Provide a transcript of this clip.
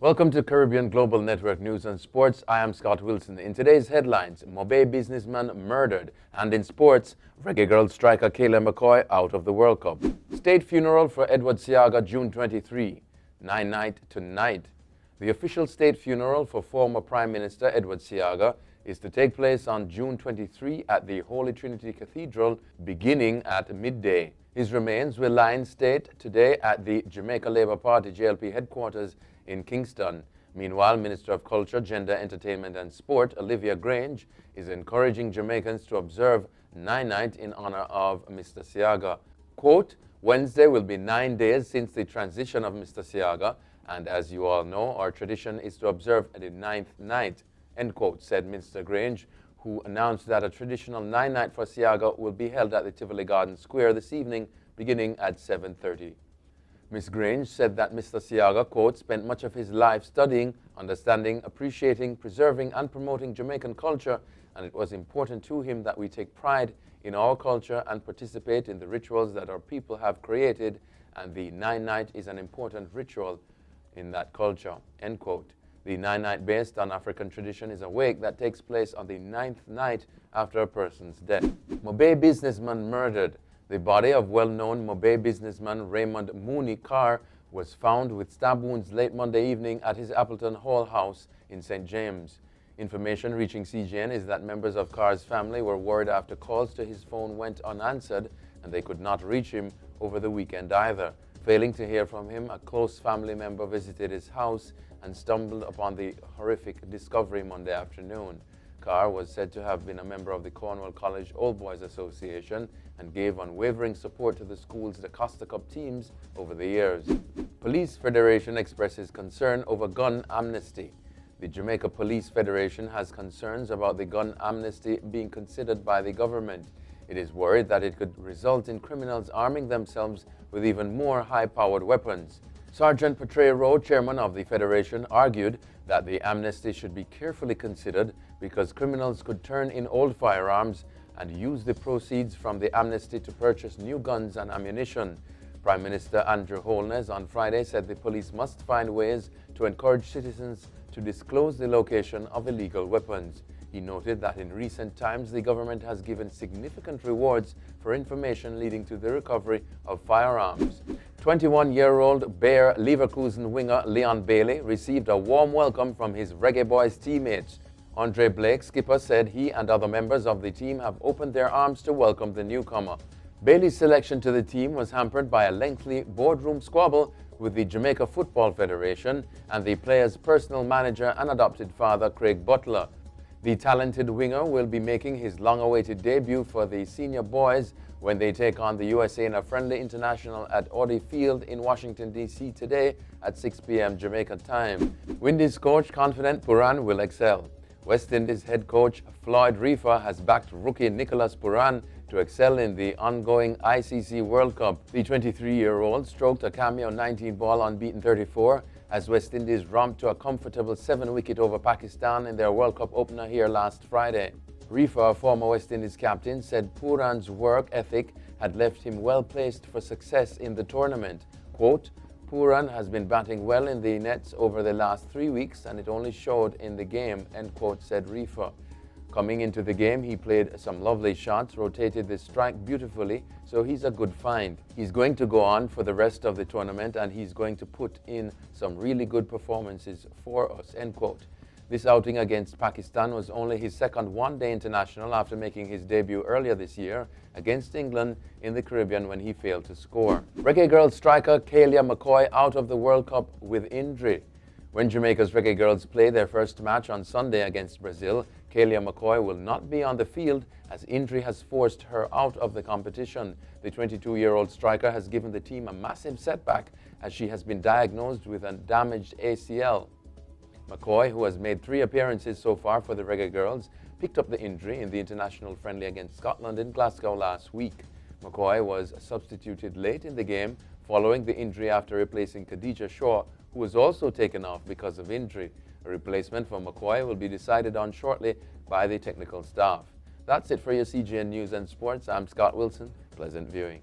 Welcome to Caribbean Global Network News and Sports. I am Scott Wilson. In today's headlines, MoBay businessman murdered. And in sports, Reggae Girls striker Kayla McKoy out of the World Cup. State funeral for Edward Seaga June 23. Night tonight. The official state funeral for former Prime Minister Edward Seaga is to take place on June 23 at the Holy Trinity Cathedral beginning at midday. His remains will lie in state today at the Jamaica Labour Party JLP headquarters in Kingston. Meanwhile, Minister of Culture, Gender, Entertainment and Sport, Olivia Grange, is encouraging Jamaicans to observe Night in honor of Mr. Seaga. Quote, Wednesday will be 9 days since the transition of Mr. Seaga, and as you all know, our tradition is to observe the 9th night, end quote, said Mr. Grange, who announced that a traditional night for Seaga will be held at the Tivoli Garden Square this evening, beginning at 7:30. Ms. Grange said that Mr. Seaga, quote, spent much of his life studying, understanding, appreciating, preserving and promoting Jamaican culture, and it was important to him that we take pride in our culture and participate in the rituals that our people have created, and the Night is an important ritual in that culture, end quote. The Night based on African tradition is a wake that takes place on the 9th night after a person's death. MoBay businessman murdered. The body of well-known MoBay businessman Raymond Mooney Carr was found with stab wounds late Monday evening at his Appleton Hall house in St. James. Information reaching CGN is that members of Carr's family were worried after calls to his phone went unanswered and they could not reach him over the weekend either. Failing to hear from him, a close family member visited his house and stumbled upon the horrific discovery Monday afternoon. Carr was said to have been a member of the Cornwall College Old Boys Association and gave unwavering support to the school's Da Costa Cup teams over the years. Police Federation expresses concern over gun amnesty. The Jamaica Police Federation has concerns about the gun amnesty being considered by the government. It is worried that it could result in criminals arming themselves with even more high-powered weapons. Sergeant Portray Rowe, chairman of the Federation, argued that the amnesty should be carefully considered because criminals could turn in old firearms and use the proceeds from the amnesty to purchase new guns and ammunition. Prime Minister Andrew Holness on Friday said the police must find ways to encourage citizens to disclose the location of illegal weapons. He noted that in recent times the government has given significant rewards for information leading to the recovery of firearms. 21-year-old Bayer Leverkusen winger Leon Bailey received a warm welcome from his Reggae Boys teammates. Andre Blake, skipper, said he and other members of the team have opened their arms to welcome the newcomer. Bailey's selection to the team was hampered by a lengthy boardroom squabble with the Jamaica Football Federation and the player's personal manager and adopted father, Craig Butler. The talented winger will be making his long-awaited debut for the senior boys when they take on the USA in a friendly international at Audi Field in Washington, D.C. today at 6 p.m. Jamaica time. Windies coach confident Pooran will excel. West Indies head coach Floyd Reefer has backed rookie Nicholas Pooran to excel in the ongoing ICC World Cup. The 23-year-old stroked a cameo 19-ball unbeaten 34 as West Indies romped to a comfortable 7-wicket over Pakistan in their World Cup opener here last Friday. Reefer, former West Indies captain, said Pooran's work ethic had left him well placed for success in the tournament. Quote, Pooran has been batting well in the nets over the last 3 weeks and it only showed in the game, end quote, said Reefer. Coming into the game, he played some lovely shots, rotated the strike beautifully, so he's a good find. He's going to go on for the rest of the tournament and he's going to put in some really good performances for us, end quote. This outing against Pakistan was only his second one-day international after making his debut earlier this year against England in the Caribbean when he failed to score. Reggae Girls striker Kayla McKoy out of the World Cup with injury. When Jamaica's Reggae Girls play their first match on Sunday against Brazil, Kayla McKoy will not be on the field as injury has forced her out of the competition. The 22-year-old striker has given the team a massive setback as she has been diagnosed with a damaged ACL. McKoy, who has made 3 appearances so far for the Reggae Girls, picked up the injury in the international friendly against Scotland in Glasgow last week. McKoy was substituted late in the game following the injury after replacing Khadija Shaw, who was also taken off because of injury. A replacement for McKoy will be decided on shortly by the technical staff. That's it for your CGN News and Sports. I'm Scott Wilson. Pleasant viewing.